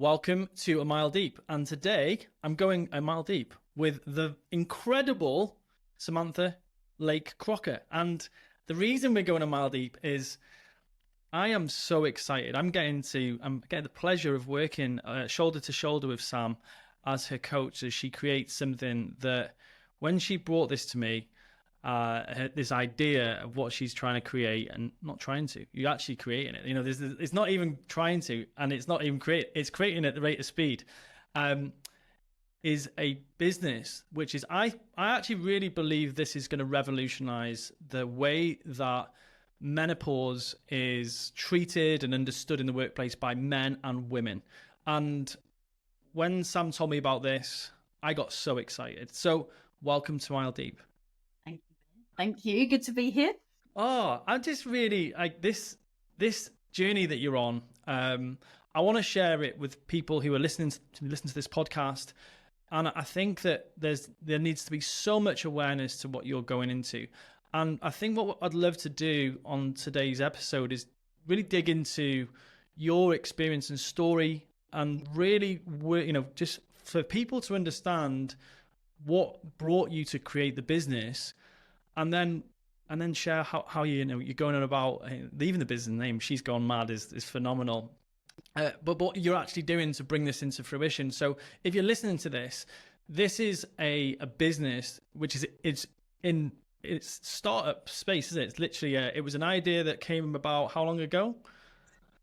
Welcome to A Mile Deep. And today I'm going a mile deep with the incredible Samantha Lake Crocker. And the reason we're going a mile deep is I am so excited. I'm getting the pleasure of working shoulder to shoulder with Sam as her coach as she creates something that when she brought this to me, this idea of what she's trying to create and not trying to, you're actually creating it. It's not even trying to, and it's not even it's creating at the rate of speed. Is a business which is I actually really believe this is going to revolutionize the way that menopause is treated and understood in the workplace by men and women. And when Sam told me about this, I got so excited. So welcome to Mile Deep. Thank you. Good to be here. Oh, I'm just really like this journey that you're on. I want to share it with people who are listening to this podcast. And I think that there needs to be so much awareness to what you're going into. And I think what I'd love to do on today's episode is really dig into your experience and story, and really, just for people to understand what brought you to create the business, and then share how you're going on about even the business name. She's Gone Mad is phenomenal. But what you're actually doing to bring this into fruition. So if you're listening to this, this is a business which it's in its startup space, isn't it? It's literally it was an idea that came about how long ago?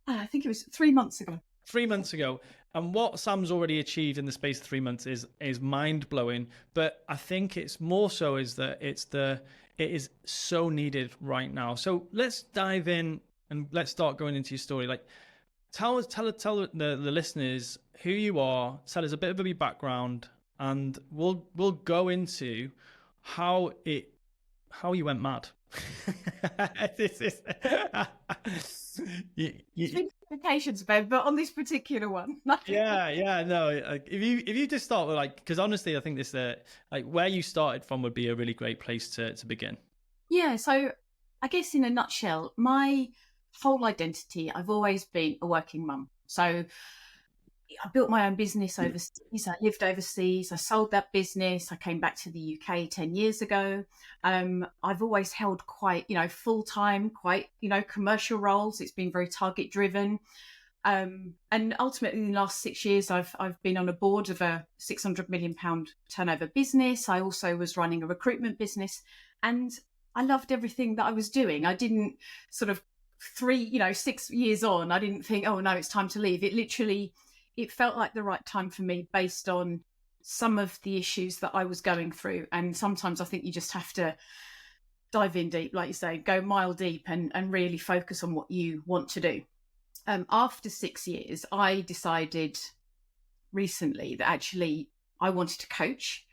I think it was 3 months ago. 3 months ago. And what Sam's already achieved in the space of 3 months is mind blowing. But I think it's more so is that it is so needed right now. So let's dive in and let's start going into your story. Like, tell the listeners who you are. Tell us a bit of your background, and we'll go into how you went mad. This is Implications, babe, but on this particular one. no. If you just start with because honestly, I think this where you started from would be a really great place to begin. Yeah. So I guess in a nutshell, my whole identity, I've always been a working mum. So I built my own business overseas. I lived overseas. I sold that business. I came back to the UK 10 years ago. I've always held quite, full-time, quite, commercial roles. It's been very target driven. And ultimately in the last 6 years, I've been on a board of a £600 million turnover business. I also was running a recruitment business, and I loved everything that I was doing. I didn't sort of 6 years on, I didn't think, oh no, it's time to leave. It felt like the right time for me based on some of the issues that I was going through. And sometimes I think you just have to dive in deep, like you say, go mile deep and really focus on what you want to do. After 6 years, I decided recently that actually I wanted to coach.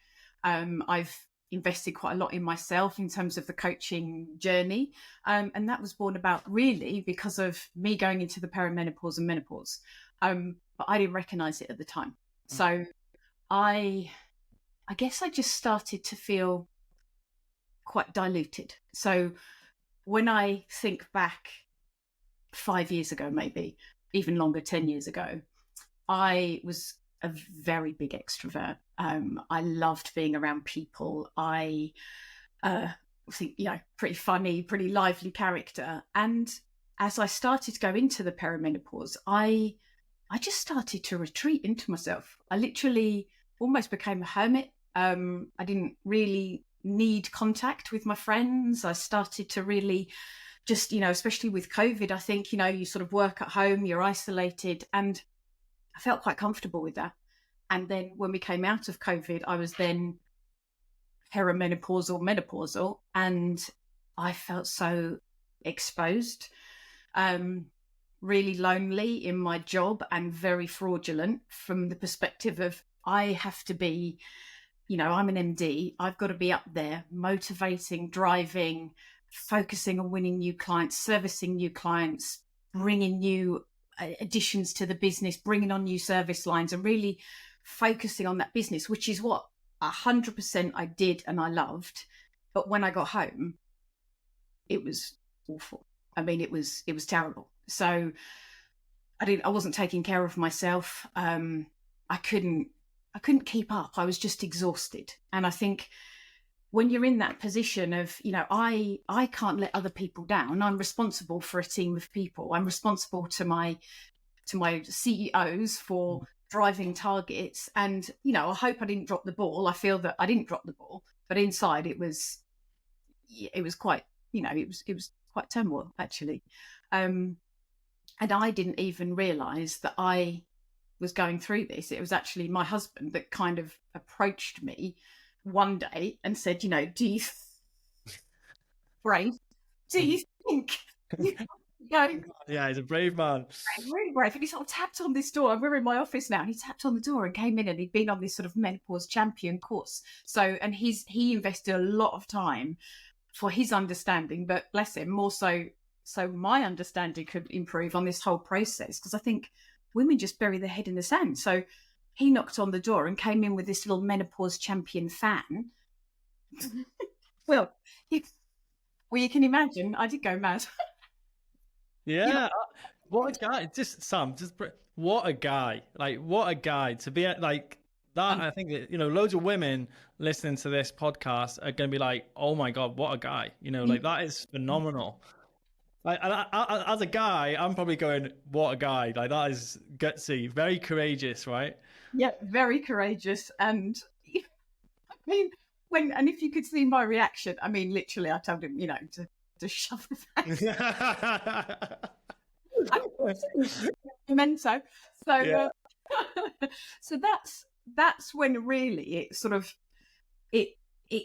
I've invested quite a lot in myself in terms of the coaching journey. And that was born about really because of me going into the perimenopause and menopause. But I didn't recognize it at the time. So I guess I just started to feel quite diluted. So when I think back 5 years ago, maybe even longer, 10 years ago, I was a very big extrovert. I loved being around people. I think, pretty funny, pretty lively character. And as I started to go into the perimenopause, I just started to retreat into myself. I literally almost became a hermit. I didn't really need contact with my friends. I started to really just, especially with COVID, I think, you sort of work at home, you're isolated, and I felt quite comfortable with that. And then when we came out of COVID, I was then menopausal, and I felt so exposed. Really lonely in my job and very fraudulent from the perspective of I have to be, I'm an MD. I've got to be up there motivating, driving, focusing on winning new clients, servicing new clients, bringing new additions to the business, bringing on new service lines, and really focusing on that business, which is what 100% I did and I loved. But when I got home, it was awful. I mean, it was terrible. So I wasn't taking care of myself. I couldn't keep up. I was just exhausted. And I think when you're in that position of, I can't let other people down. I'm responsible for a team of people. I'm responsible to my CEOs for driving targets. And, I hope I didn't drop the ball. I feel that I didn't drop the ball, but inside it was quite, it was quite turmoil actually. And I didn't even realize that I was going through this. It was actually my husband that kind of approached me one day and said, do you brave? Do you think you go? Yeah, he's a brave man. Really brave. And he sort of tapped on this door. We're in my office now. And he tapped on the door and came in, and he'd been on this sort of menopause champion course. So, and he invested a lot of time for his understanding, but bless him, more so my understanding could improve on this whole process, because I think women just bury their head in the sand. So he knocked on the door and came in with this little menopause champion fan. well, you can imagine I did go mad. Yeah, what a guy! Just Sam, what a guy! Like, what a guy to be like that. I think that loads of women listening to this podcast are going to be like, "Oh my god, what a guy!" Like that is phenomenal. Like, and as a guy, I'm probably going, "What a guy!" Like that is gutsy, very courageous, right? Yeah, very courageous. And I mean, and if you could see my reaction, I mean, literally, I told him, to shove the fan. Memento. So, Yeah. So that's when really it sort of it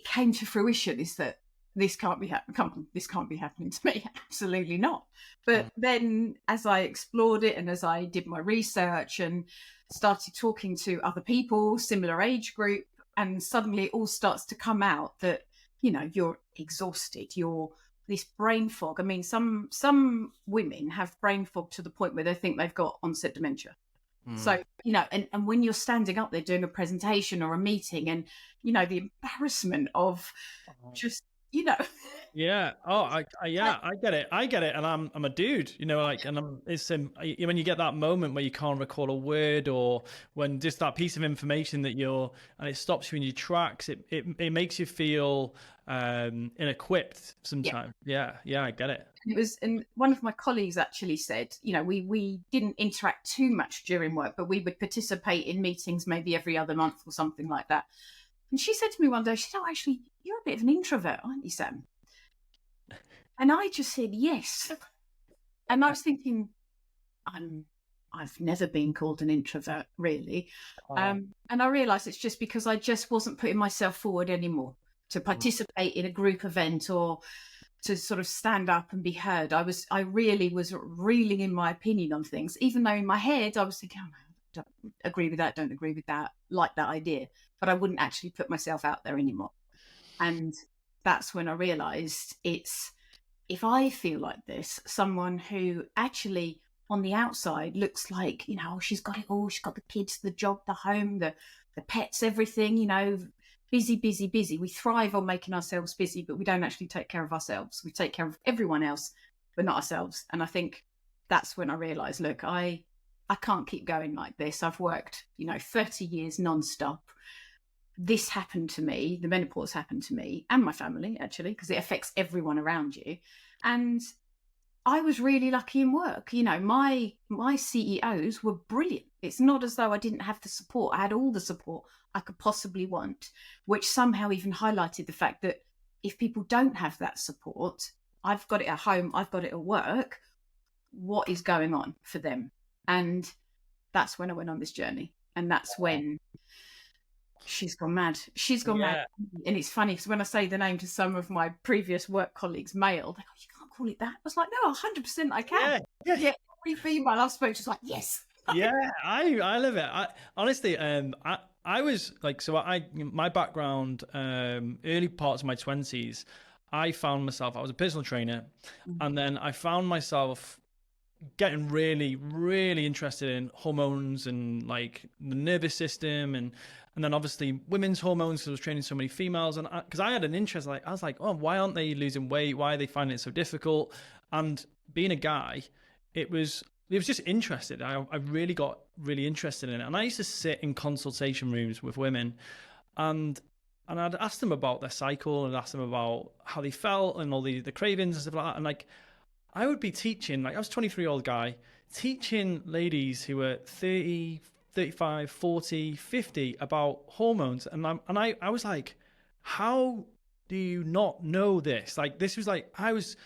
came to fruition, is that this can't be happening to me. Absolutely not. But then, as I explored it and as I did my research and started talking to other people, similar age group, and suddenly it all starts to come out that you're exhausted, you're this brain fog. I mean, some women have brain fog to the point where they think they've got onset dementia. So, and when you're standing up there doing a presentation or a meeting, and, the embarrassment of just, Yeah. Oh, I get it. I get it. And I'm a dude, like, and it's when you get that moment where you can't recall a word, or when just that piece of information and it stops you in your tracks, it makes you feel ill-equipped sometimes. Yeah. I get it. It was, and one of my colleagues actually said, we didn't interact too much during work, but we would participate in meetings maybe every other month or something like that. And she said to me one day, she said, "Oh, actually, you're a bit of an introvert, aren't you, Sam?" And I just said, "Yes." And I was thinking, I've never been called an introvert, really. And I realised it's just because I just wasn't putting myself forward anymore to participate in a group event or to sort of stand up and be heard. I really was reeling in my opinion on things, even though in my head I was thinking, "Oh, no, don't agree with that, don't agree with that, like that idea," but I wouldn't actually put myself out there anymore. And that's when I realised if I feel like this, someone who actually on the outside looks like, she's got it all, she's got the kids, the job, the home, the pets, everything, busy, busy, busy. We thrive on making ourselves busy, but we don't actually take care of ourselves. We take care of everyone else, but not ourselves. And I think that's when I realised, look, I can't keep going like this. I've worked, 30 years nonstop. This happened to me, the menopause happened to me and my family, actually, because it affects everyone around you. And I was really lucky in work. My CEOs were brilliant. It's not as though I didn't have the support. I had all the support I could possibly want, which somehow even highlighted the fact that if people don't have that support, I've got it at home, I've got it at work, what is going on for them? And that's when I went on this journey. And that's when she's gone mad. She's gone mad. And it's funny because when I say the name to some of my previous work colleagues, male, they go, "You can't call it that." I was like, "No, 100% I can." Yeah. Every female I spoke to was like, "Yes." Yeah, I love it. Honestly, I was like, so my background, early parts of my 20s, I found myself, I was a personal trainer, and then I found myself getting really, really interested in hormones and like the nervous system, and then obviously women's hormones, because I was training so many females, and because I had an interest, like I was like, oh, why aren't they losing weight? Why are they finding it so difficult? And being a guy, it was it was just interested. I really got really interested in it, and I used to sit in consultation rooms with women, and I'd ask them about their cycle and ask them about how they felt and all the cravings and stuff like that. And like I would be teaching, like I was a 23-year-old guy teaching ladies who were 30, 35, 40, 50 about hormones, and I was like, how do you not know this? Like this was like I was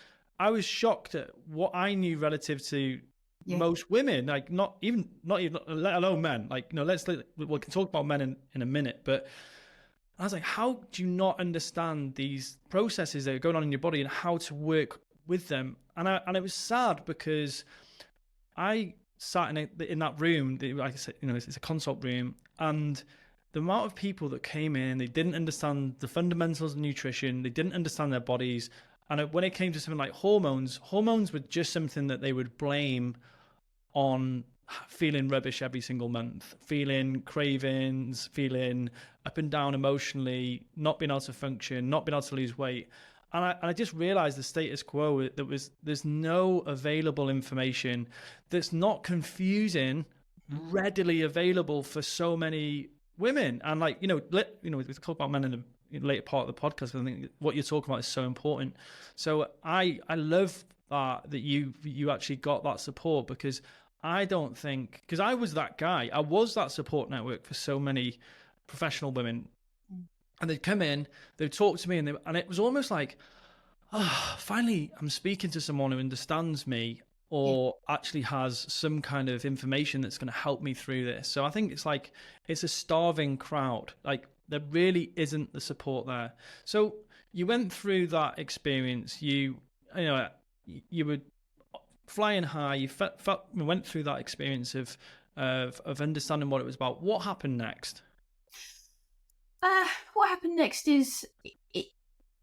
shocked at what I knew relative to Yeah. most women, like not even let alone men. Like we can talk about men in a minute, but I was like, how do you not understand these processes that are going on in your body and how to work with them? And it was sad because I sat in that room, like I said, it's a consult room, and the amount of people that came in, they didn't understand the fundamentals of nutrition, they didn't understand their bodies, and when it came to something like hormones were just something that they would blame on feeling rubbish every single month, feeling cravings, feeling up and down emotionally, not being able to function, not being able to lose weight. And I just realized the status quo that there's no available information that's not confusing, readily available for so many women. And like, we talk about men in the later part of the podcast, because I think what you're talking about is so important. So I love that you actually got that support, because I don't think, because I was that guy, I was that support network for so many professional women, and they'd come in, they'd talk to me, and it was almost like, oh, finally I'm speaking to someone who understands me Yeah. or actually has some kind of information that's going to help me through this. So I think it's a starving crowd. Like there really isn't the support there. So you went through that experience. You were flying high. You went through that experience of understanding what it was about. What happened next? What happened next is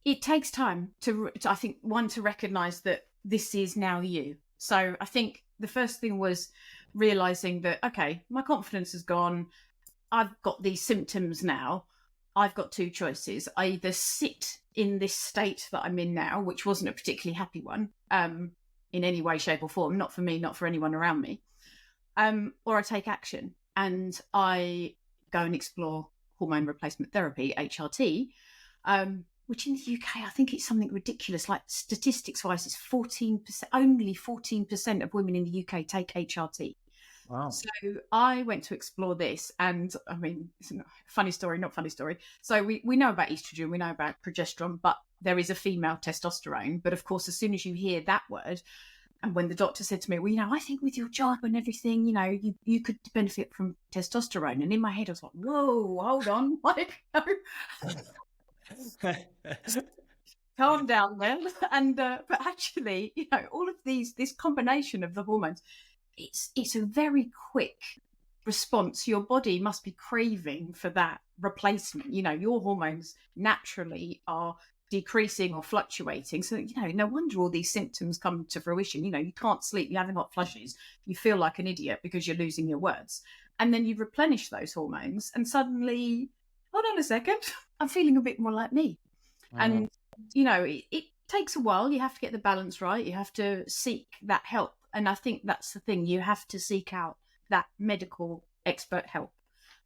it takes time to I think, one, to recognize that this is now you. So I think the first thing was realizing that, okay, my confidence has gone. I've got these symptoms now. I've got two choices. I either sit in this state that I'm in now, which wasn't a particularly happy one, in any way, shape, or form, not for me, not for anyone around me, or I take action and I go and explore hormone replacement therapy, HRT, which in the UK, I think it's something ridiculous. Like statistics wise, it's 14%, only 14% of women in the UK take HRT. Wow. So I went to explore this, and I mean, it's a funny story, not funny story. So we know about estrogen, we know about progesterone, but there is a female testosterone. But of course, as soon as you hear that word, and when the doctor said to me, well, I think with your job and everything, you could benefit from testosterone. And in my head, I was like, whoa, hold on. Calm down then. And but actually, all of this combination of the hormones, it's a very quick response. Your body must be craving for that replacement. Your hormones naturally are decreasing or fluctuating. So, no wonder all these symptoms come to fruition. You can't sleep, you're having hot flushes, you feel like an idiot because you're losing your words. And then you replenish those hormones, and suddenly, hold on a second, I'm feeling a bit more like me. And, it takes a while. You have to get the balance right. You have to seek that help. And I think that's the thing. You have to seek out that medical expert help.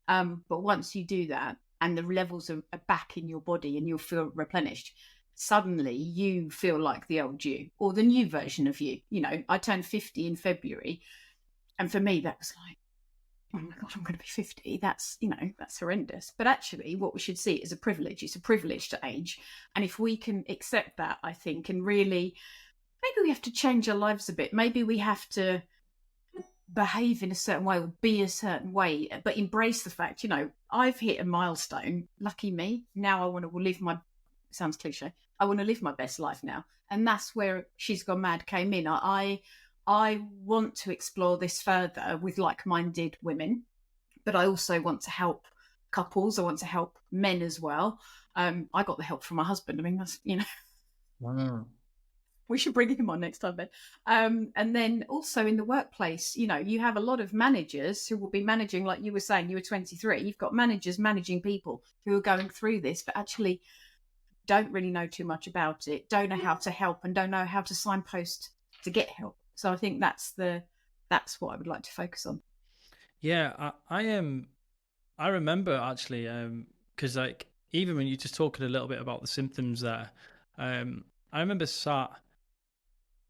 But once you do that, and the levels are back in your body and you'll feel replenished, suddenly you feel like the old you, or the new version of you. I turned 50 in February, and for me that was like, oh my God, I'm going to be 50. That's horrendous. But actually what we should see is a privilege. It's a privilege to age. And if we can accept that, I think, and really, maybe we have to change our lives a bit. Maybe we have to behave in a certain way or be a certain way, but embrace the fact, I've hit a milestone. Lucky me. Now I want to live sounds cliche, I want to live my best life now. And that's where She's Gone Mad came in. I want to explore this further with like-minded women, but I also want to help couples. I want to help men as well. I got the help from my husband. I mean, that's, Wow. we should bring him on next time, Ben. And then also in the workplace, you have a lot of managers who will be managing, like you were saying, you were 23. You've got managers managing people who are going through this, but actually don't really know too much about it, don't know how to help, and don't know how to signpost to get help. So I think that's the that's what I would like to focus on. Yeah, I am. I remember actually, because like even when you just talking a little bit about the symptoms there, I remember sat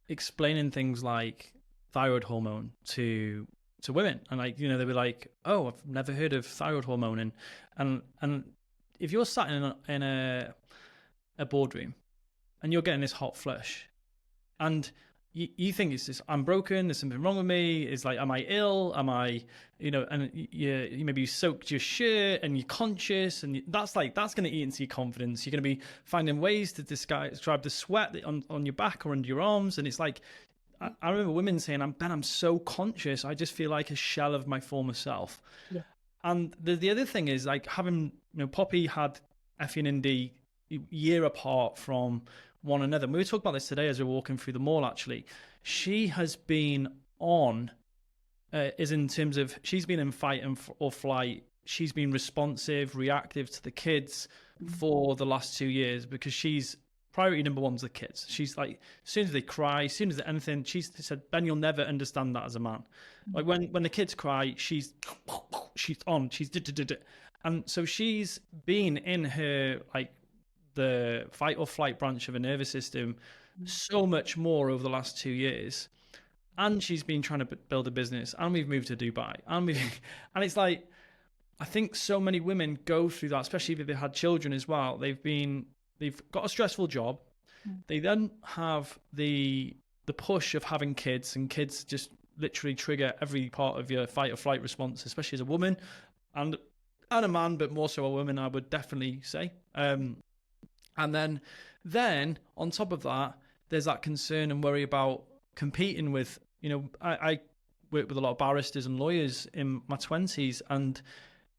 explaining things like thyroid hormone to women, and like they were like, "Oh, I've never heard of thyroid hormone," and if you're sat in a boardroom and you're getting this hot flush, and you think it's just I'm broken. There's something wrong with me. It's like, am I ill? Am I, And you maybe you soaked your shirt and you're conscious, and that's going to eat into your confidence. You're going to be finding ways to describe the sweat on your back or under your arms, and it's like I remember women saying, I'm so conscious. I just feel like a shell of my former self." Yeah. And the other thing is like having, Poppy had Effie and Indy year apart from one another. And we were talking about this today as we were walking through the mall, actually. She has been on, is in terms of, she's been in fight or flight. She's been responsive, reactive to the kids for the last 2 years because she's priority number one's the kids. She's like, as soon as they cry, as soon as anything, she's said, "Ben, you'll never understand that as a man." Like when the kids cry, she's on, and so she's been in her like the fight or flight branch of a nervous system so much more over the last 2 years. And she's been trying to build a business, and we've moved to Dubai, and it's like, I think so many women go through that, especially if they've had children as well. They've got a stressful job. They then have the push of having kids, and kids just literally trigger every part of your fight or flight response, especially as a woman and a man, but more so a woman, I would definitely say. And then on top of that, there's that concern and worry about competing with, I worked with a lot of barristers and lawyers in my 20s, and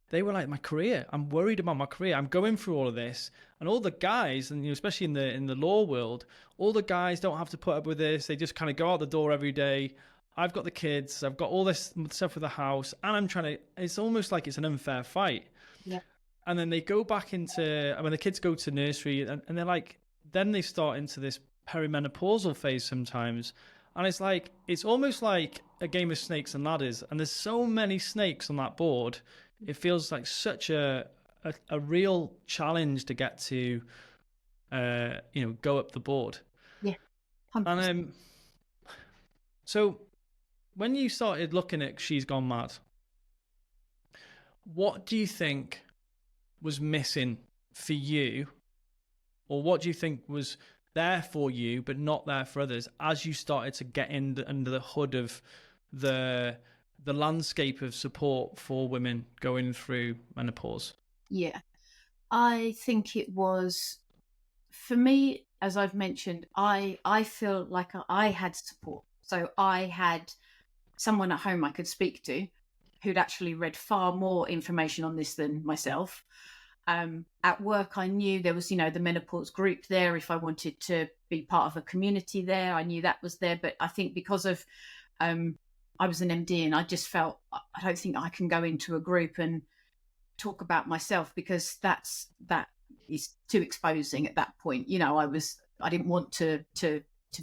they were like, my career. I'm worried about my career. I'm going through all of this, and all the guys, and especially in the law world, all the guys don't have to put up with this. They just kind of go out the door every day. I've got the kids. I've got all this stuff with the house, and I'm trying to. It's almost like it's an unfair fight. Yeah. And then they go back into when the kids go to nursery, and they're like, then they start into this perimenopausal phase sometimes. And it's like, it's almost like a game of snakes and ladders. And there's so many snakes on that board. It feels like such a real challenge to get to, go up the board. Yeah. 100%. And so when you started looking at She's Gone Mad, what do you think was missing for you, or what do you think was there for you but not there for others as you started to get under the hood of the landscape of support for women going through menopause? Yeah. I think it was, for me, as I've mentioned, I feel like I had support. So I had someone at home I could speak to who'd actually read far more information on this than myself. At work, I knew there was, the menopause group there. If I wanted to be part of a community there, I knew that was there. But I think because of, I was an MD, and I just felt, I don't think I can go into a group and talk about myself, because that is too exposing at that point. I didn't want to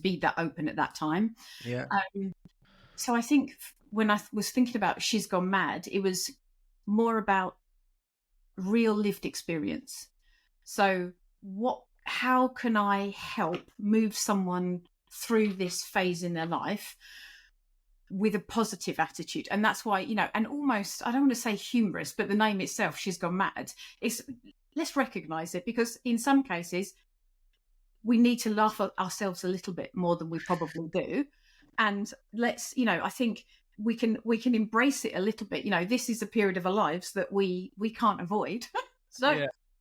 be that open at that time. Yeah. So I think when I was thinking about She's Gone Mad, it was more about real lived experience. So how can I help move someone through this phase in their life with a positive attitude? And that's why, and almost, I don't want to say humorous, but the name itself, She's Gone Mad, let's recognize it, because in some cases we need to laugh at ourselves a little bit more than we probably do. And let's, I think we can embrace it a little bit. This is a period of our lives that we can't avoid. So,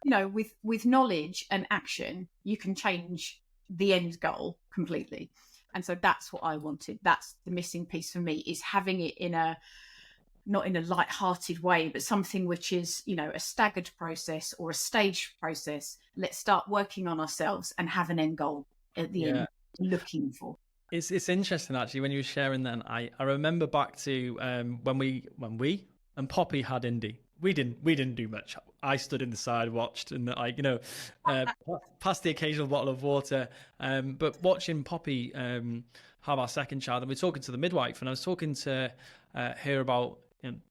yeah. With knowledge and action, you can change the end goal completely. And so that's what I wanted. That's the missing piece for me, is having it not in a light-hearted way, but something which is, a staggered process or a staged process. Let's start working on ourselves and have an end goal at the end looking for. It's interesting actually when you were sharing that. I remember back to when we and Poppy had Indy. we didn't do much. I stood in the side, watched, and like uh, passed the occasional bottle of water. But watching Poppy have our second child, and we're talking to the midwife, and I was talking to her about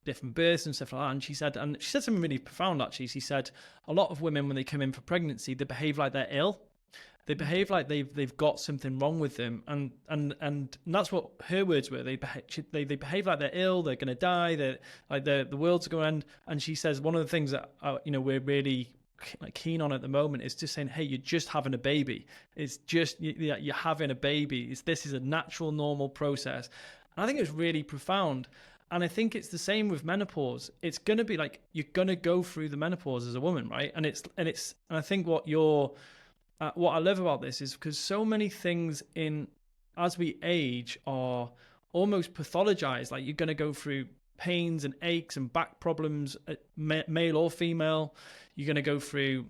different births and stuff like that, and she said something really profound actually. She said a lot of women when they come in for pregnancy, they behave like they're ill. They behave like they've got something wrong with them, and that's what her words were. They behave like they're ill, they're going to die, they're like the world's going to end. And she says one of the things that we're really keen on at the moment is just saying, hey, you're just having a baby. It's just you're having a baby. This is a natural, normal process. And I think it's really profound. And I think it's the same with menopause. It's going to be like you're going to go through the menopause as a woman, right? And I think what I love about this is because so many things as we age are almost pathologized. Like you're going to go through pains and aches and back problems, male or female. You're going to go through,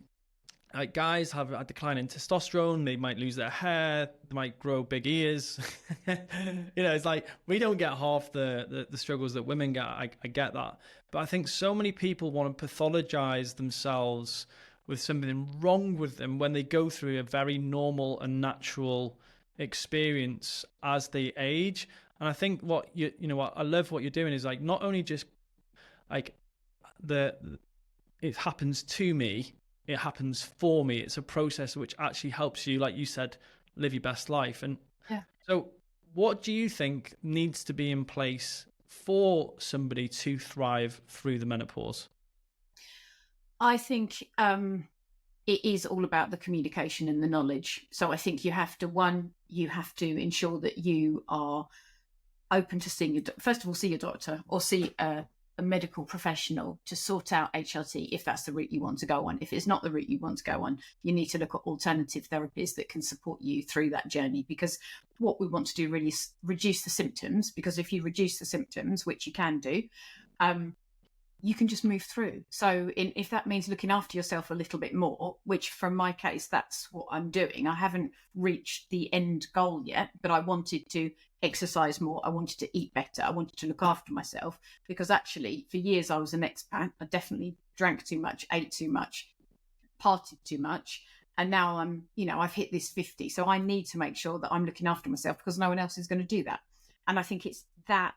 like guys have a decline in testosterone. They might lose their hair. They might grow big ears. It's like we don't get half the struggles that women get. I get that. But I think so many people want to pathologize themselves with something wrong with them when they go through a very normal and natural experience as they age. And I think what what I love what you're doing is like not only just like it happens to me, it happens for me. It's a process which actually helps you, like you said, live your best life. And so what do you think needs to be in place for somebody to thrive through the menopause? I think it is all about the communication and the knowledge. So I think you have to ensure that you are open to seeing first of all, see your doctor or see a medical professional to sort out HRT if that's the route you want to go on. If it's not the route you want to go on, you need to look at alternative therapies that can support you through that journey, because what we want to do really is reduce the symptoms, because if you reduce the symptoms, which you can do, you can just move through. So if that means looking after yourself a little bit more, which from my case, that's what I'm doing. I haven't reached the end goal yet, but I wanted to exercise more. I wanted to eat better. I wanted to look after myself, because actually for years I was an expat. I definitely drank too much, ate too much, partied too much. And now I've hit this 50. So I need to make sure that I'm looking after myself, because no one else is going to do that. And I think it's that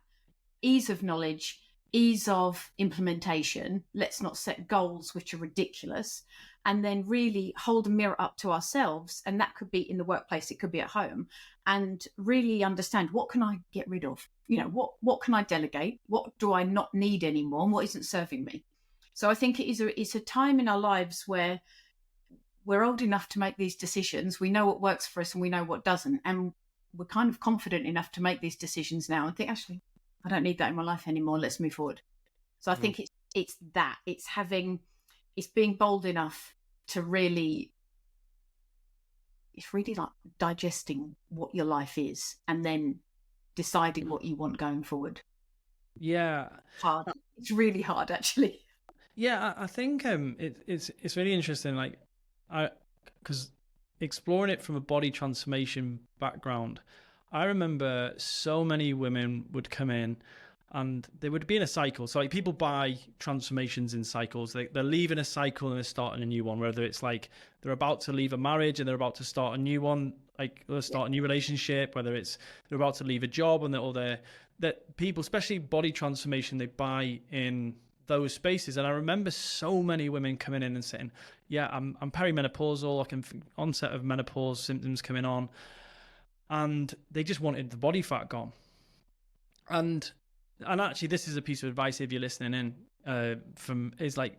ease of knowledge, ease of implementation. Let's not set goals which are ridiculous, and then really hold a mirror up to ourselves. And that could be in the workplace, it could be at home, and really understand, what can I get rid of? What can I delegate? What do I not need anymore? And what isn't serving me? So I think it's a time in our lives where we're old enough to make these decisions. We know what works for us and we know what doesn't. And we're kind of confident enough to make these decisions now and think, actually, I don't need that in my life anymore. Let's move forward. So I think it's being bold enough to really, it's really like digesting what your life is and then deciding what you want going forward. Yeah. Hard. It's really hard, actually. Yeah, I think it's really interesting. Like, because exploring it from a body transformation background, I remember so many women would come in and they would be in a cycle. So like people buy transformations in cycles. They're leaving a cycle and they're starting a new one, whether it's like they're about to leave a marriage and they're about to start a new one, like they'll start a new relationship, whether it's they're about to leave a job and that people, especially body transformation, they buy in those spaces. And I remember so many women coming in and saying, yeah, I'm perimenopausal, I can onset of menopause symptoms coming on. And they just wanted the body fat gone. And actually, this is a piece of advice if you're listening in, is like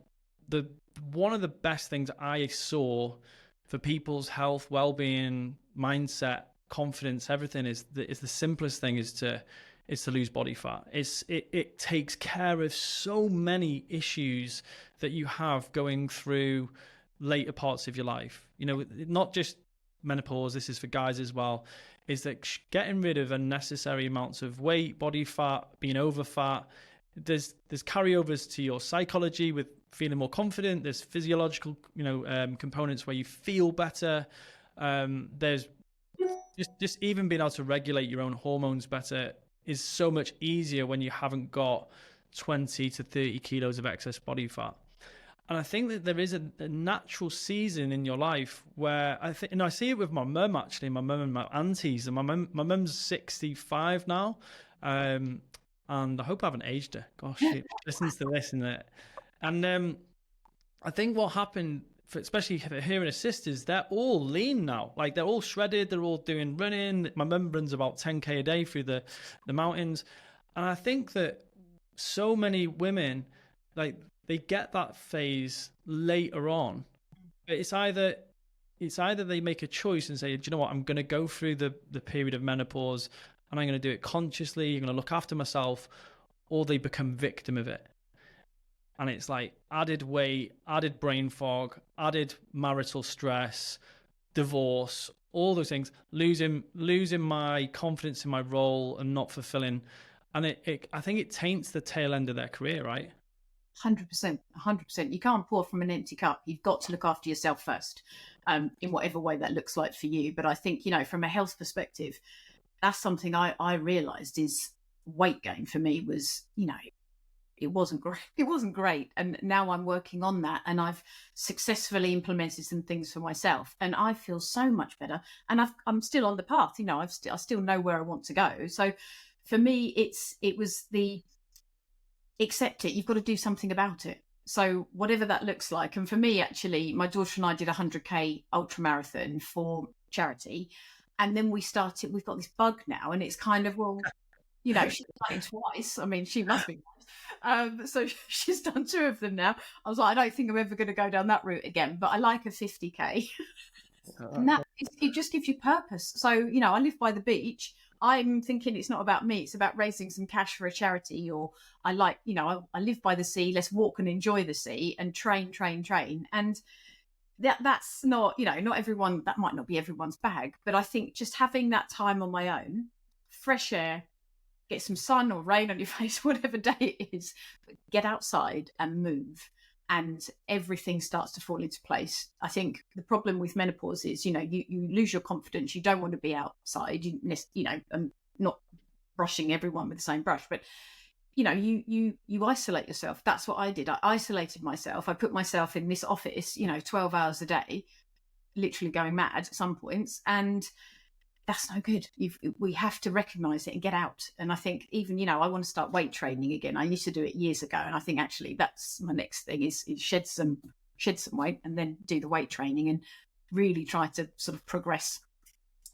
one of the best things I saw for people's health, well-being, mindset, confidence, everything is the simplest thing is to lose body fat. It takes care of so many issues that you have going through later parts of your life. Not just menopause, this is for guys as well, is that getting rid of unnecessary amounts of weight, body fat, being over fat, there's carryovers to your psychology with feeling more confident. There's physiological components where you feel better. There's just even being able to regulate your own hormones better is so much easier when you haven't got 20 to 30 kilos of excess body fat. And I think that there is a natural season in your life where I think, I see it with my mum actually, my mum and my aunties. And my mum's 65 now, and I hope I haven't aged her. Gosh, she listens to this and I think what happened, especially for her and her sisters, they're all lean now. Like they're all shredded. They're all doing running. My mum runs about 10K a day through the mountains, and I think that so many women, like, they get that phase later on. But it's either they make a choice and say, do you know what, I'm going to go through the period of menopause and I'm going to do it consciously, I'm going to look after myself, or they become victim of it. And it's like added weight, added brain fog, added marital stress, divorce, all those things, losing my confidence in my role and not fulfilling. And I think it taints the tail end of their career, right? 100%, 100%. You can't pour from an empty cup. You've got to look after yourself first, in whatever way that looks like for you. But I think, from a health perspective, that's something I realized is weight gain for me was, it wasn't great. It wasn't great. And now I'm working on that, and I've successfully implemented some things for myself, and I feel so much better. And I'm still on the path. I still know where I want to go. So for me, it was the accept it. You've got to do something about it. So whatever that looks like. And for me, actually, my daughter and I did a 100K ultra marathon for charity. And then we've got this bug now, and it's kind of, well, she's done it twice. I mean, she must be. So she's done 2 of them now. I was like, I don't think I'm ever going to go down that route again, but I like a 50K. And it just gives you purpose. So, I live by the beach. I'm thinking it's not about me. It's about raising some cash for a charity. Or I live by the sea. Let's walk and enjoy the sea and train. And that's not, not everyone, that might not be everyone's bag. But I think just having that time on my own, fresh air, get some sun or rain on your face, whatever day it is, but get outside and move. And everything starts to fall into place. I think the problem with menopause is, you lose your confidence. You don't want to be outside. I'm not brushing everyone with the same brush, but you isolate yourself. That's what I did. I isolated myself. I put myself in this office, 12 hours a day, literally going mad at some points, and that's no good. We have to recognize it and get out. And I think even, I want to start weight training again. I used to do it years ago. And I think actually that's my next thing is shed some weight and then do the weight training and really try to sort of progress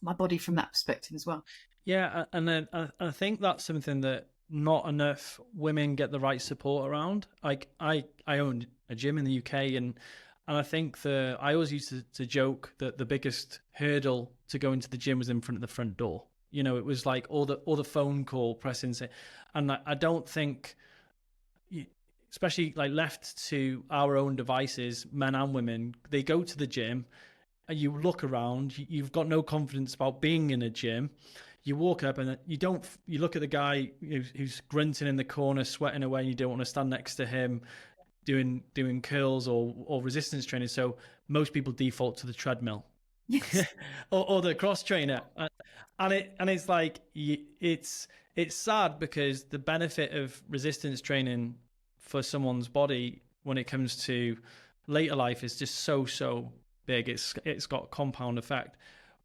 my body from that perspective as well. Yeah. And then I think that's something that not enough women get the right support around. Like I own a gym in the UK, and I think I always used to joke that the biggest hurdle to go into the gym was in front of the front door. It was like all the phone call pressing. And I don't think, especially like left to our own devices, men and women, they go to the gym and you look around, you've got no confidence about being in a gym. You walk up and you look at the guy who's grunting in the corner, sweating away, and you don't want to stand next to him doing curls or resistance training. So most people default to the treadmill. Yes. or the cross trainer. And it's like, it's sad because the benefit of resistance training for someone's body when it comes to later life is just so big. It's got compound effect.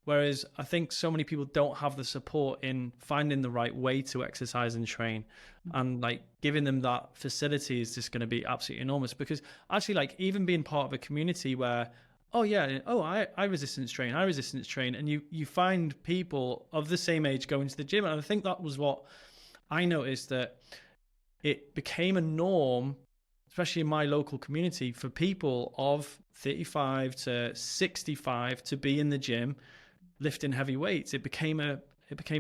Whereas I think so many people don't have the support in finding the right way to exercise and train, and like giving them that facility is just going to be absolutely enormous. Because actually, like, even being part of a community where, I resistance train, and you find people of the same age going to the gym. And I think that was what I noticed, that it became a norm, especially in my local community, for people of 35 to 65 to be in the gym lifting heavy weights. It became a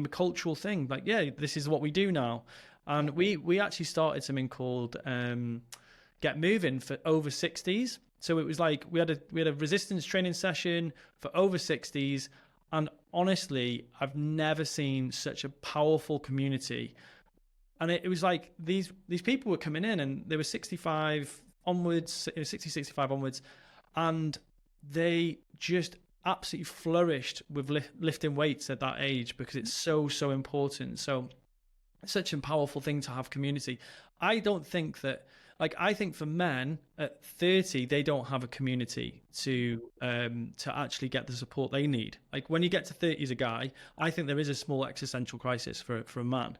cultural thing. Like, yeah, this is what we do now. And we actually started something called Get Moving for over 60s. So it was like we had a resistance training session for over 60s, and honestly, I've never seen such a powerful community. And it was like these people were coming in, and they were 65 onwards, 60, 65 onwards, and they just absolutely flourished with lifting weights at that age, because it's so important. So it's such a powerful thing to have community. I don't think that, like, I think for men at 30 they don't have a community to actually get the support they need. Like when you get to 30 as a guy, I think there is a small existential crisis for a man.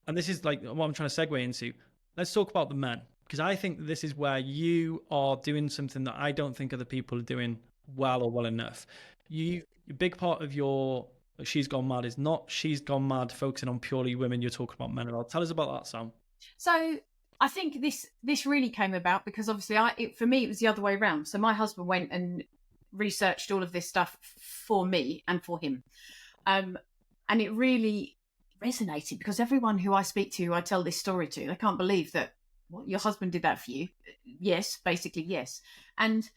And this is like what I'm trying to segue into. Let's talk about the men, because I think this is where you are doing something that I don't think other people are doing well or well enough. A big part of your She's Gone Mad is not She's Gone Mad focusing on purely women. You're talking about men. Tell us about that, Sam. So I think this really came about because obviously for me it was the other way around. So my husband went and researched all of this stuff for me and for him, and it really resonated because everyone who I speak to, who I tell this story to, they can't believe that what your husband did that for you. Yes, basically yes. And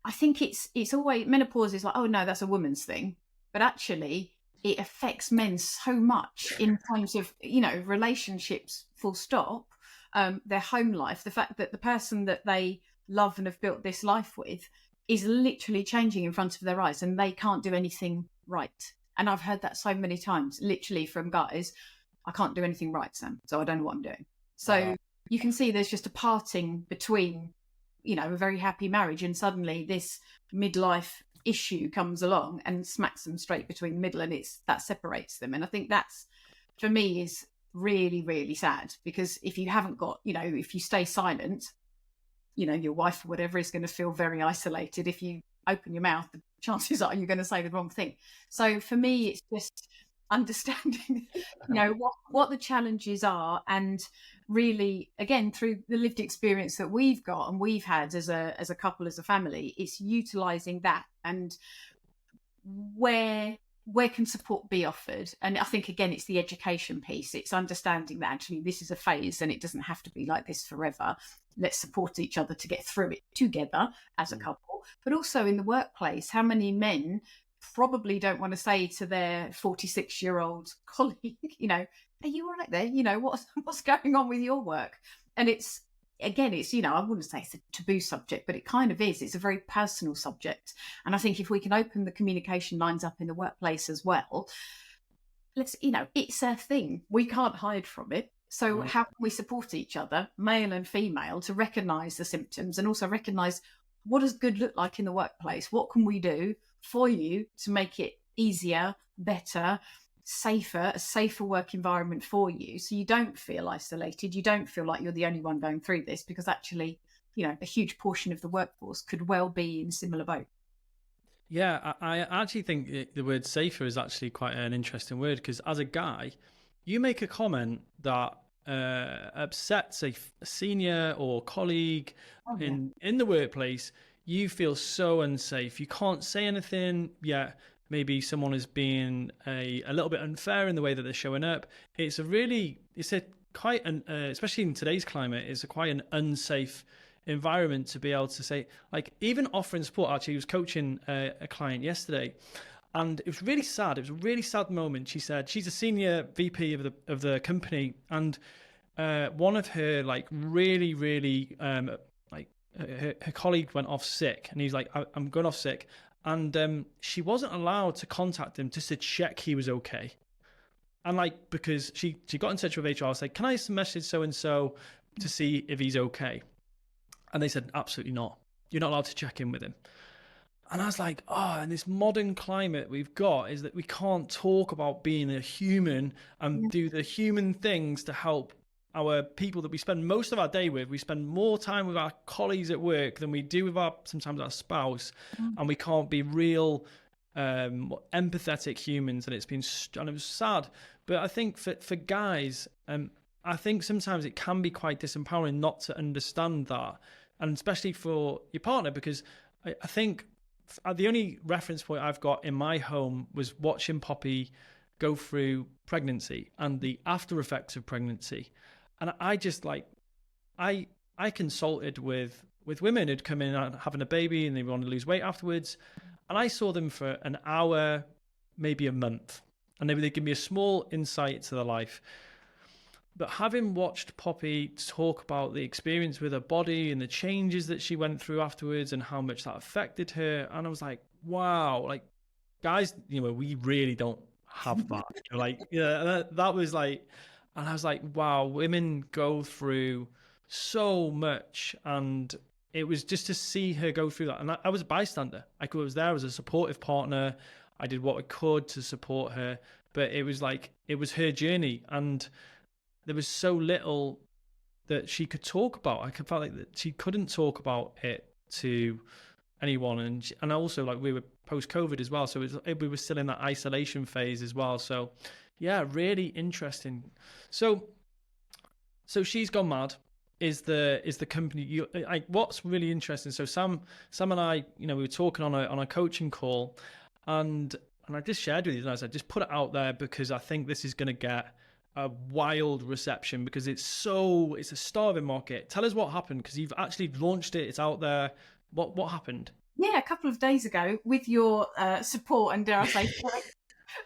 I think it's always, menopause is like, oh no, that's a woman's thing, but actually it affects men so much in terms of, relationships, full stop, their home life, the fact that the person that they love and have built this life with is literally changing in front of their eyes and they can't do anything right. And I've heard that so many times, literally from guys, I can't do anything right, Sam, so I don't know what I'm doing. So you can see there's just a parting between, a very happy marriage, and suddenly this midlife issue comes along and smacks them straight between the middle, and that separates them. And I think that's, for me, is really, really sad, because if you haven't got, if you stay silent, your wife or whatever is going to feel very isolated. If you open your mouth, the chances are you're going to say the wrong thing. So for me, it's just understanding, what the challenges are, and really, again, through the lived experience that we've got and we've had as a couple, as a family, it's utilizing that, and where can support be offered. And I think, again, it's the education piece. It's understanding that actually this is a phase and it doesn't have to be like this forever. Let's support each other to get through it together as a couple. But also in the workplace, how many men probably don't want to say to their 46-year-old colleague, are you all right there? What's going on with your work? And it's, again, it's, I wouldn't say it's a taboo subject, but it kind of is. It's a very personal subject. And I think if we can open the communication lines up in the workplace as well, it's a thing. We can't hide from it. So how can we support each other, male and female, to recognise the symptoms and also recognise what does good look like in the workplace? What can we do for you to make it easier, better, safer, a safer work environment for you, so you don't feel isolated, you don't feel like you're the only one going through this, because actually, a huge portion of the workforce could well be in a similar boat. Yeah, I actually think the word safer is actually quite an interesting word, because as a guy, you make a comment that upsets a senior or colleague in the workplace. You feel so unsafe. You can't say anything. Yeah, maybe someone is being a little bit unfair in the way that they're showing up. Especially in today's climate, it's quite an unsafe environment to be able to say, like, even offering support. Actually, I was coaching a client yesterday, and it was really sad. It was a really sad moment. She said she's a senior VP of the company, and one of her her colleague went off sick, and he's like, I'm going off sick. And she wasn't allowed to contact him just to check he was okay. And because she got in touch with HR, said, can I message so-and-so to see if he's okay? And they said, absolutely not. You're not allowed to check in with him. And I was like, in this modern climate we've got is that we can't talk about being a human and do the human things to help our people that we spend most of our day with. We spend more time with our colleagues at work than we do with sometimes our spouse, and we can't be real empathetic humans. And it was sad. But I think for guys, I think sometimes it can be quite disempowering not to understand that, and especially for your partner, because I think the only reference point I've got in my home was watching Poppy go through pregnancy and the after effects of pregnancy. And I just I consulted with women who'd come in having a baby and they want to lose weight afterwards. And I saw them for an hour, maybe a month. And maybe they'd give me a small insight to their life. But having watched Poppy talk about the experience with her body and the changes that she went through afterwards and how much that affected her, and I was like, wow, guys, we really don't have that. That was And I was like, wow, women go through so much. And it was just to see her go through that. And I was a bystander. I was there as a supportive partner. I did what I could to support her. But it was like, it was her journey. And there was so little that she could talk about. I felt like that she couldn't talk about it to anyone, and also like we were post COVID as well, so we were still in that isolation phase as well. So yeah, really interesting. So she's gone mad. Is the company you like? What's really interesting? So Sam and I, we were talking on a coaching call, and I just shared with you, and I said, just put it out there because I think this is going to get a wild reception because it's a starving market. Tell us what happened because you've actually launched it. It's out there. What happened? Yeah, a couple of days ago, with your support and dare I say,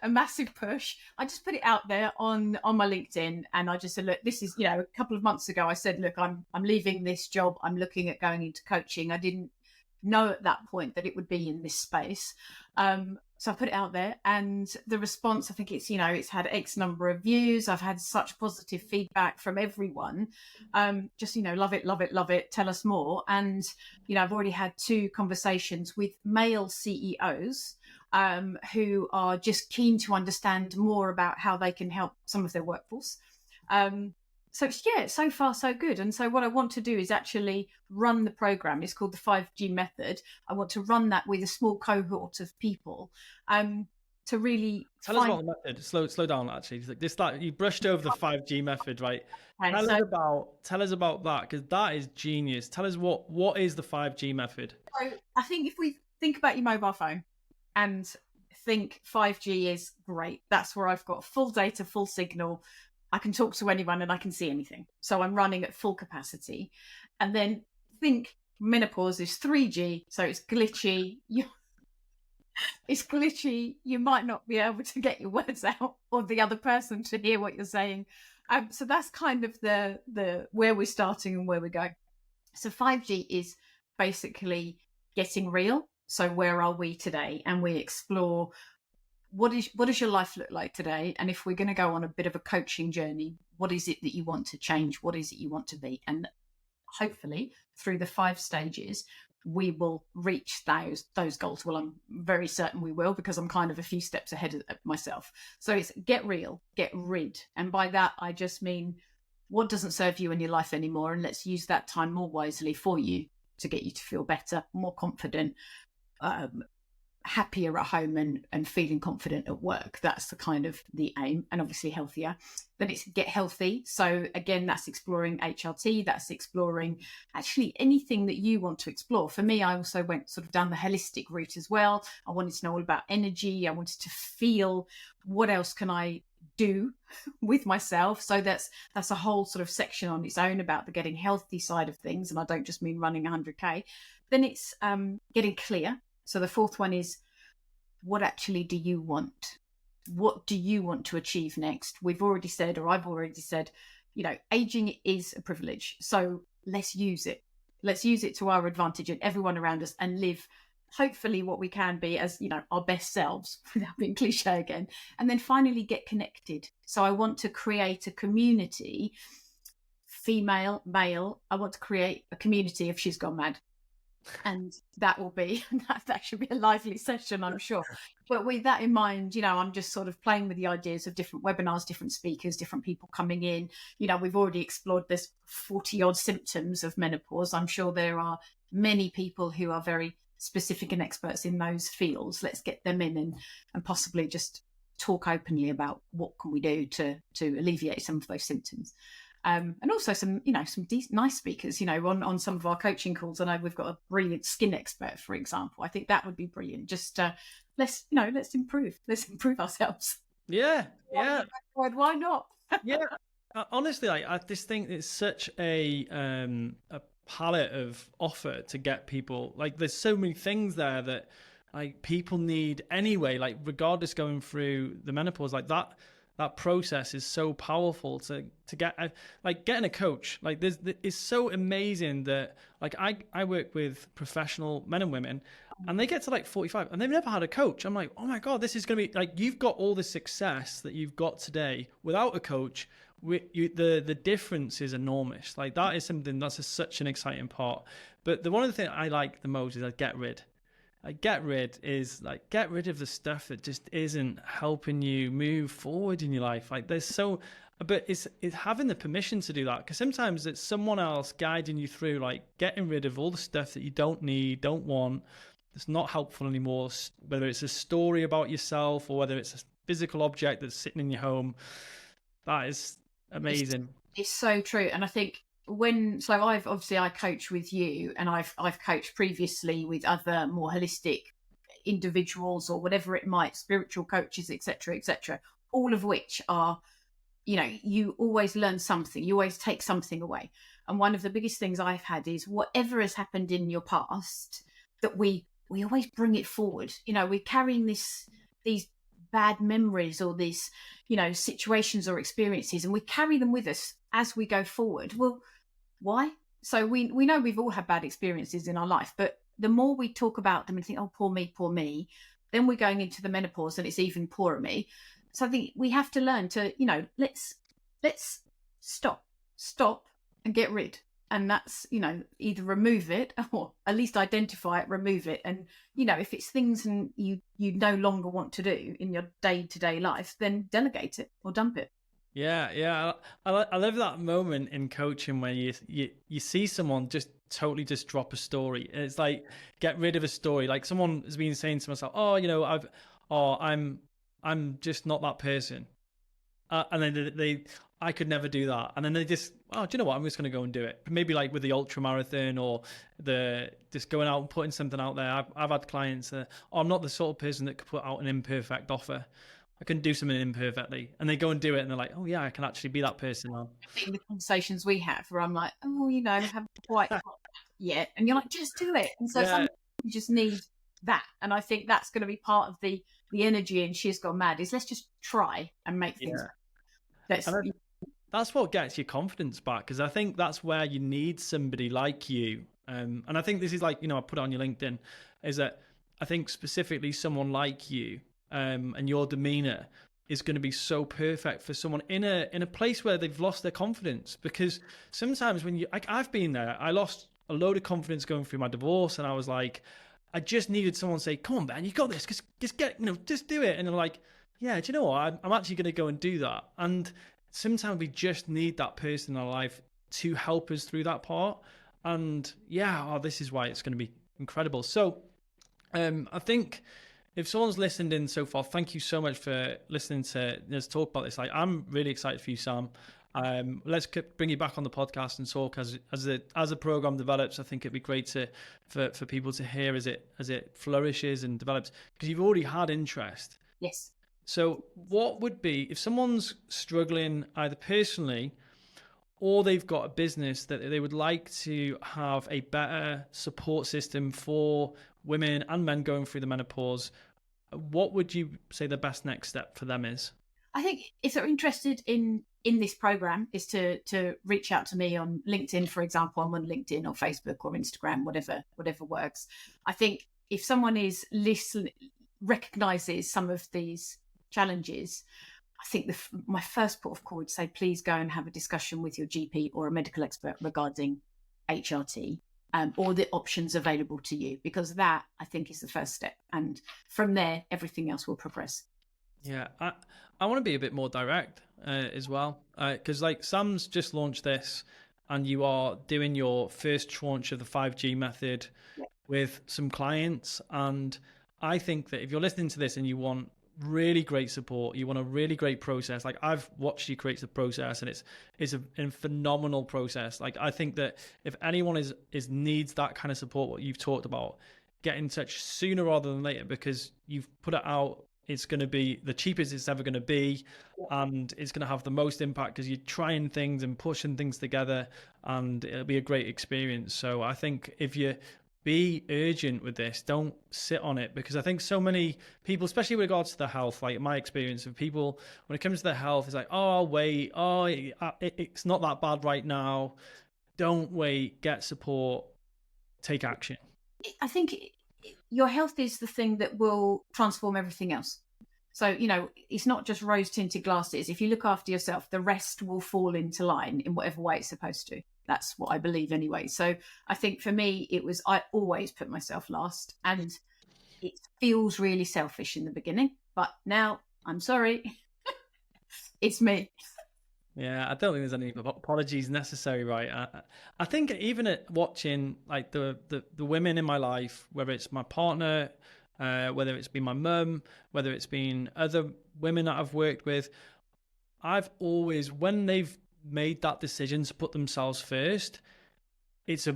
a massive push, I just put it out there on my LinkedIn, and I just said, look, this is, a couple of months ago, I said, look, I'm leaving this job. I'm looking at going into coaching. I didn't know at that point that it would be in this space. So I put it out there, and the response, I think it's had X number of views. I've had such positive feedback from everyone. Just, love it, love it, love it. Tell us more. And, I've already had 2 conversations with male CEOs who are just keen to understand more about how they can help some of their workforce. So so far so good. And so what I want to do is actually run the program. It's called the 5G method. I want to run that with a small cohort of people to really tell us about the method. Slow down. Actually, like you brushed over the 5G method, right? Okay, tell us about that because that is genius. Tell us what is the 5G method. So I think if we think about your mobile phone and think 5G is great, that's where I've got full data, full signal. I can talk to anyone and I can see anything. So I'm running at full capacity. And then think menopause is 3G. So it's glitchy. It's glitchy. You might not be able to get your words out or the other person to hear what you're saying. So that's kind of the where we're starting and where we're going. So 5G is basically getting real. So where are we today? And we explore what does your life look like today? And if we're going to go on a bit of a coaching journey, what is it that you want to change? What is it you want to be? And hopefully through the 5 stages, we will reach those goals. Well, I'm very certain we will because I'm kind of a few steps ahead of myself. So it's get real, get rid. And by that, I just mean what doesn't serve you in your life anymore. And let's use that time more wisely for you to get you to feel better, more confident, happier at home and feeling confident at work. That's the kind of the aim, and obviously healthier. Then it's get healthy. So again, that's exploring HRT, that's exploring actually anything that you want to explore. For me, I also went sort of down the holistic route as well. I wanted to know all about energy. I wanted to feel what else can I do with myself. So that's a whole sort of section on its own about the getting healthy side of things. And I don't just mean running 100K. Then it's getting clear. So the 4th one is, what actually do you want? What do you want to achieve next? I've already said, aging is a privilege. So let's use it. Let's use it to our advantage and everyone around us, and live hopefully what we can be as, our best selves without being cliche again. And then finally get connected. So I want to create a community, female, male. I want to create a community of She's Gone Mad. And that will be that should be a lively session, I'm sure. But with that in mind, I'm just sort of playing with the ideas of different webinars, different speakers, different people coming in. We've already explored this 40 odd symptoms of menopause. I'm sure there are many people who are very specific and experts in those fields. Let's get them in and possibly just talk openly about what can we do to alleviate some of those symptoms. And also some nice speakers, on some of our coaching calls. I know we've got a brilliant skin expert, for example. I think that would be brilliant. Just let's improve ourselves. Yeah. Why not? Yeah. Honestly, I just think it's such a palette of offer to get people. Like, there's so many things there that like people need anyway. Like, regardless going through the menopause, like that process is so powerful to get like getting a coach. Like, it's so amazing that like I work with professional men and women, and they get to like 45 and they've never had a coach. I'm like, oh my God, this is going to be like, you've got all the success that you've got today without a coach, the difference is enormous. Like that is something that's such an exciting part. But the one of the things I like the most is I get rid. Get rid is like get rid of the stuff that just isn't helping you move forward in your life. Like there's so, but it's having the permission to do that, because sometimes it's someone else guiding you through, like getting rid of all the stuff that you don't need, don't want, that's not helpful anymore. Whether it's a story about yourself or whether it's a physical object that's sitting in your home, that is It's, amazing. it's so true. And I think I've obviously I coach with you, and I've coached previously with other more holistic individuals or whatever it might, spiritual coaches, etc., etc., all of which are, you always learn something, you always take something away. And one of the biggest things I've had is whatever has happened in your past, that we always bring it forward. We're carrying these bad memories or these, situations or experiences, and we carry them with us as we go forward. Well, why? So we know we've all had bad experiences in our life, but the more we talk about them and think, oh, poor me, then we're going into the menopause and it's even poorer me. So I think we have to learn to, let's stop and get rid. And that's, either remove it or at least identify it, remove it. And, if it's things and you no longer want to do in your day-to-day life, then delegate it or dump it. Yeah. I love that moment in coaching where you see someone just totally just drop a story. It's like get rid of a story. Like someone has been saying to myself, I'm just not that person. And then I could never do that. And then they just, do you know what? I'm just going to go and do it. Maybe like with the ultra marathon or just going out and putting something out there. I've had clients I'm not the sort of person that could put out an imperfect offer. I can do something imperfectly, and they go and do it, and they're like, "Oh yeah, I can actually be that person now." In the conversations we have, where I'm like, "Oh, haven't quite got that yet," and you're like, "Just do it." And so sometimes you just need that, and I think that's going to be part of the energy. And She's Gone Mad is let's just try and make things. That's what gets your confidence back, because I think that's where you need somebody like you. And I think this is like, I put it on your LinkedIn, is that I think specifically someone like you, and your demeanor is going to be so perfect for someone in a place where they've lost their confidence. Because sometimes when I've been there, I lost a load of confidence going through my divorce, and I was like, I just needed someone to say, "Come on, man, you got this. Just do it." And they're like, "Yeah, do you know what? I'm actually going to go and do that." And sometimes we just need that person in our life to help us through that part. And this is why it's going to be incredible. So, I think if someone's listened in so far, thank you so much for listening to us talk about this. Like, I'm really excited for you, Sam. Let's bring you back on the podcast and talk as the program develops. I think it'd be great for people to hear as it flourishes and develops, because you've already had interest. Yes. So what would be, if someone's struggling either personally or they've got a business that they would like to have a better support system for women and men going through the menopause, what would you say the best next step for them is? I think if they're interested in this program is to reach out to me on LinkedIn, for example. I'm on LinkedIn or Facebook or Instagram, whatever works. I think if someone recognizes some of these challenges, I think my first port of call would say, please go and have a discussion with your GP or a medical expert regarding HRT, or the options available to you, because that, I think, is the first step. And from there, everything else will progress. Yeah, I want to be a bit more direct as well, because like Sam's just launched this, and you are doing your first tranche of the 5G method with some clients. And I think that if you're listening to this and you want really great support, you want a really great process, like I've watched you create the process, and it's a phenomenal process. Like I think that if anyone needs that kind of support, what you've talked about, get in touch sooner rather than later, because you've put it out. It's going to be the cheapest it's ever going to be, and it's going to have the most impact because you're trying things and pushing things together, and it'll be a great experience. So I think if you be urgent with this, don't sit on it, because I think so many people, especially with regards to their health, like my experience of people, when it comes to their health, it's like, oh, I'll wait. Oh, it's not that bad right now. Don't wait. Get support. Take action. I think your health is the thing that will transform everything else. So, it's not just rose tinted glasses. If you look after yourself, the rest will fall into line in whatever way it's supposed to. That's what I believe anyway. So I think for me, I always put myself last, and it feels really selfish in the beginning, but now I'm sorry, it's me. Yeah, I don't think there's any apologies necessary, right? I think even at watching like the women in my life, whether it's my partner, whether it's been my mum, whether it's been other women that I've worked with, I've always, when they've made that decision to put themselves first, it's a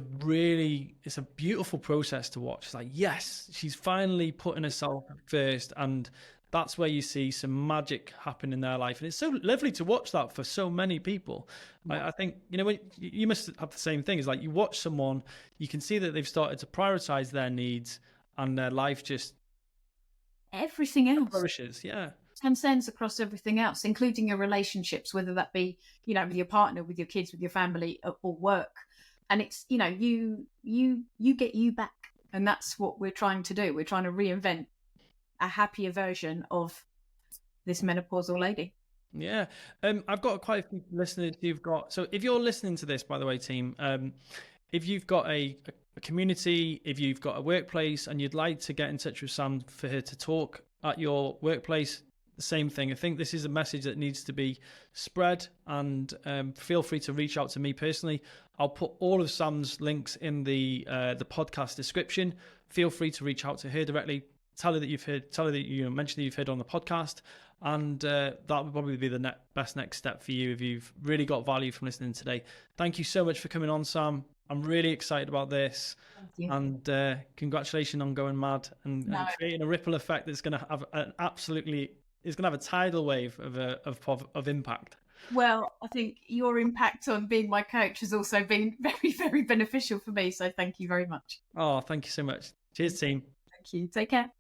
beautiful process to watch. It's like, yes, she's finally putting herself first, and that's where you see some magic happen in their life. And it's so lovely to watch that for so many people. I think, when you must have the same thing. It's like you watch someone, you can see that they've started to prioritize their needs, and their life just Everything else flourishes. Yeah. transcends across everything else, including your relationships, whether that be, with your partner, with your kids, with your family, or work. And it's, you get you back. And that's what we're trying to do. We're trying to reinvent a happier version of this menopausal lady. Yeah. I've got quite a few listeners so if you're listening to this, by the way, team, if you've got a community, if you've got a workplace and you'd like to get in touch with Sam for her to talk at your workplace, the same thing. I think this is a message that needs to be spread, and feel free to reach out to me personally. I'll put all of Sam's links in the podcast description. Feel free to reach out to her directly. Tell her that you mentioned that you've heard on the podcast, and that would probably be the best next step for you if you've really got value from listening today. Thank you so much for coming on, Sam. I'm really excited about this. Thank you. And congratulations on going mad and creating a ripple effect that's going to have it's going to have a tidal wave of impact. Well, I think your impact on being my coach has also been very, very beneficial for me. So thank you very much. Oh, thank you so much. Cheers, team. Thank you. Take care.